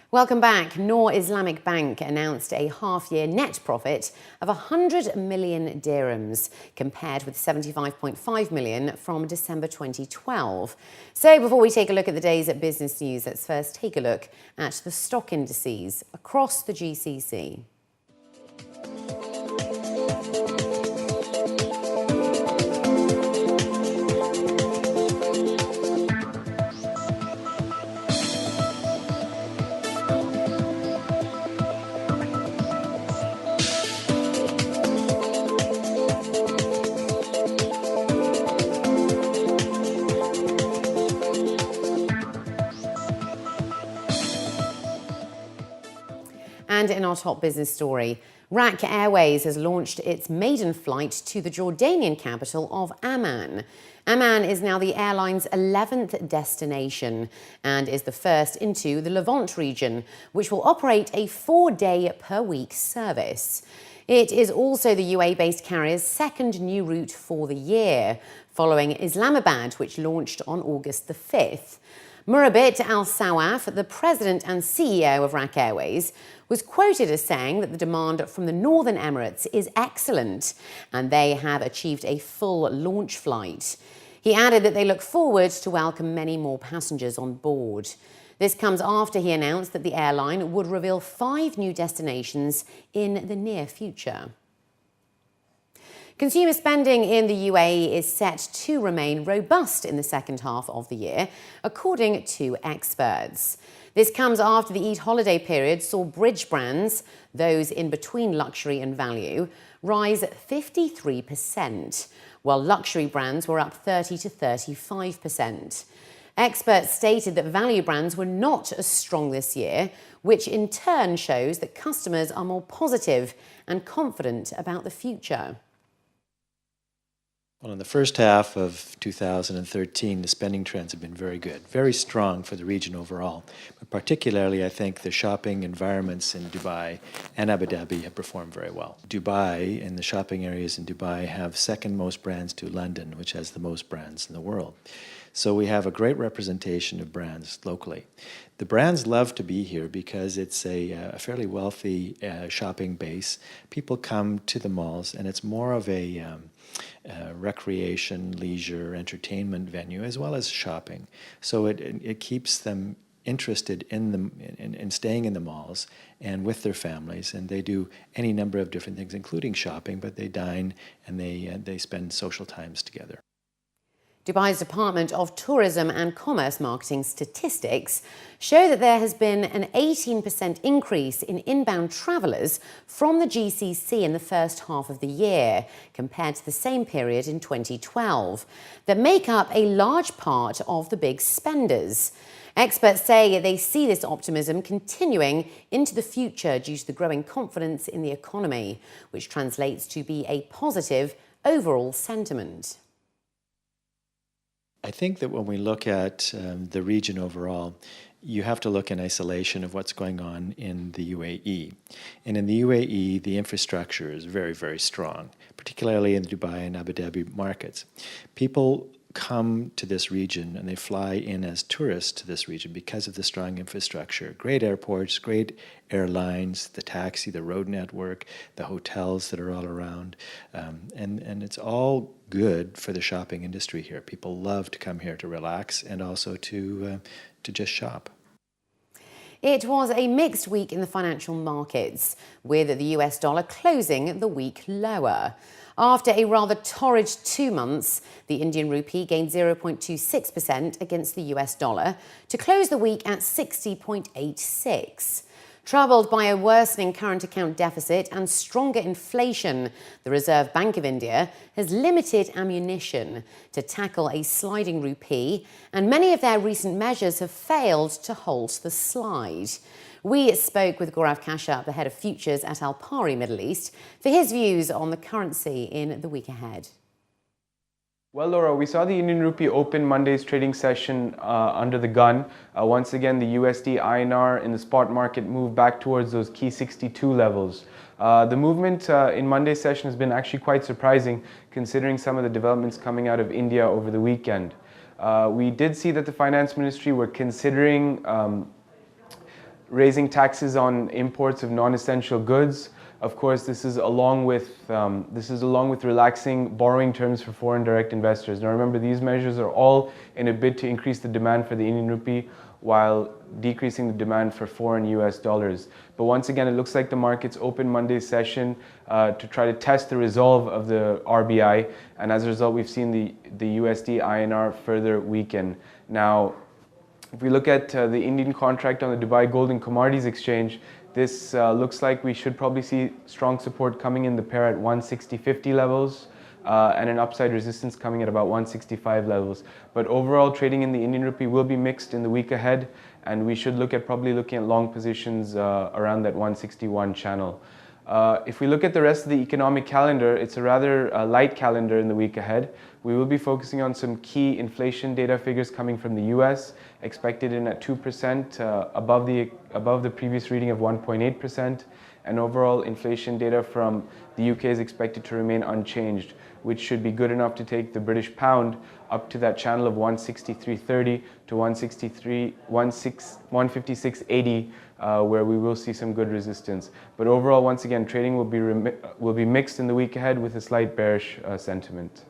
Welcome back. Noor Islamic Bank announced a half-year net profit of 100 million dirhams, compared with 75.5 million from December 2012. So before we take a look at the day's business news, let's first take a look at the stock indices across the GCC. And in our top business story, RAK Airways has launched its maiden flight to the Jordanian capital of Amman. Amman is now the airline's 11th destination and is the first into the Levant region, which will operate a 4-day-per-week service. It is also the UAE-based carrier's second new route for the year, following Islamabad, which launched on August the 5th. Murabit Al-Sawaf, the president and CEO of RAK Airways, was quoted as saying that the demand from the Northern Emirates is excellent and they have achieved a full launch flight. He added that they look forward to welcome many more passengers on board. This comes after he announced that the airline would reveal 5 new destinations in the near future. Consumer spending in the UAE is set to remain robust in the second half of the year, according to experts. This comes after the Eid holiday period saw bridge brands, those in between luxury and value, rise 53%, while luxury brands were up 30 to 35%. Experts stated that value brands were not as strong this year, which in turn shows that customers are more positive and confident about the future. Well, in the first half of 2013, the spending trends have been very good, very strong for the region overall. But particularly, I think the shopping environments in Dubai and Abu Dhabi have performed very well. Dubai and the shopping areas in Dubai have second most brands to London, which has the most brands in the world. So we have a great representation of brands locally. The brands love to be here because it's a fairly wealthy shopping base. People come to the malls, and it's more of a recreation, leisure, entertainment venue, as well as shopping. So it keeps them interested in staying in the malls and with their families, and they do any number of different things, including shopping, but they dine and they spend social times together. Dubai's Department of Tourism and Commerce Marketing statistics show that there has been an 18% increase in inbound travellers from the GCC in the first half of the year, compared to the same period in 2012, that make up a large part of the big spenders. Experts say they see this optimism continuing into the future due to the growing confidence in the economy, which translates to be a positive overall sentiment. I think that when we look at the region overall, you have to look in isolation of what's going on in the UAE. And in the UAE, the infrastructure is very, very strong, particularly in the Dubai and Abu Dhabi markets. People come to this region and they fly in as tourists to this region because of the strong infrastructure. Great airports, great airlines, the taxi, the road network, the hotels that are all around. And it's all good for the shopping industry here. People love to come here to relax and also to just shop. It was a mixed week in the financial markets, with the US dollar closing the week lower. After a rather torrid 2 months, the Indian rupee gained 0.26% against the US dollar to close the week at 60.86. Troubled by a worsening current account deficit and stronger inflation, the Reserve Bank of India has limited ammunition to tackle a sliding rupee, and many of their recent measures have failed to halt the slide. We spoke with Gaurav Kashyap, the head of futures at Alpari Middle East, for his views on the currency in the week ahead. Well, Laura, we saw the Indian rupee open Monday's trading session under the gun. Once again, the USD INR in the spot market moved back towards those key 62 levels. The movement in Monday's session has been actually quite surprising, considering some of the developments coming out of India over the weekend. We did see that the finance ministry were considering raising taxes on imports of non-essential goods. Of course, this is along with relaxing borrowing terms for foreign direct investors. Now remember, these measures are all in a bid to increase the demand for the Indian rupee while decreasing the demand for foreign US dollars. But once again, it looks like the markets open Monday's session to try to test the resolve of the RBI, and as a result, we've seen the USD INR further weaken. Now, if we look at the Indian contract on the Dubai Gold and Commodities Exchange, this looks like we should probably see strong support coming in the pair at 160.50 levels and an upside resistance coming at about 165 levels. But overall, trading in the Indian rupee will be mixed in the week ahead, and we should probably looking at long positions around that 161 channel. If we look at the rest of the economic calendar, it's a rather light calendar in the week ahead. We will be focusing on some key inflation data figures coming from the US, expected in at 2%, above the previous reading of 1.8%, and overall inflation data from the UK is expected to remain unchanged, which should be good enough to take the British pound up to that channel of 163.30 to 156.80, where we will see some good resistance. But overall, once again, trading will be mixed in the week ahead with a slight bearish sentiment.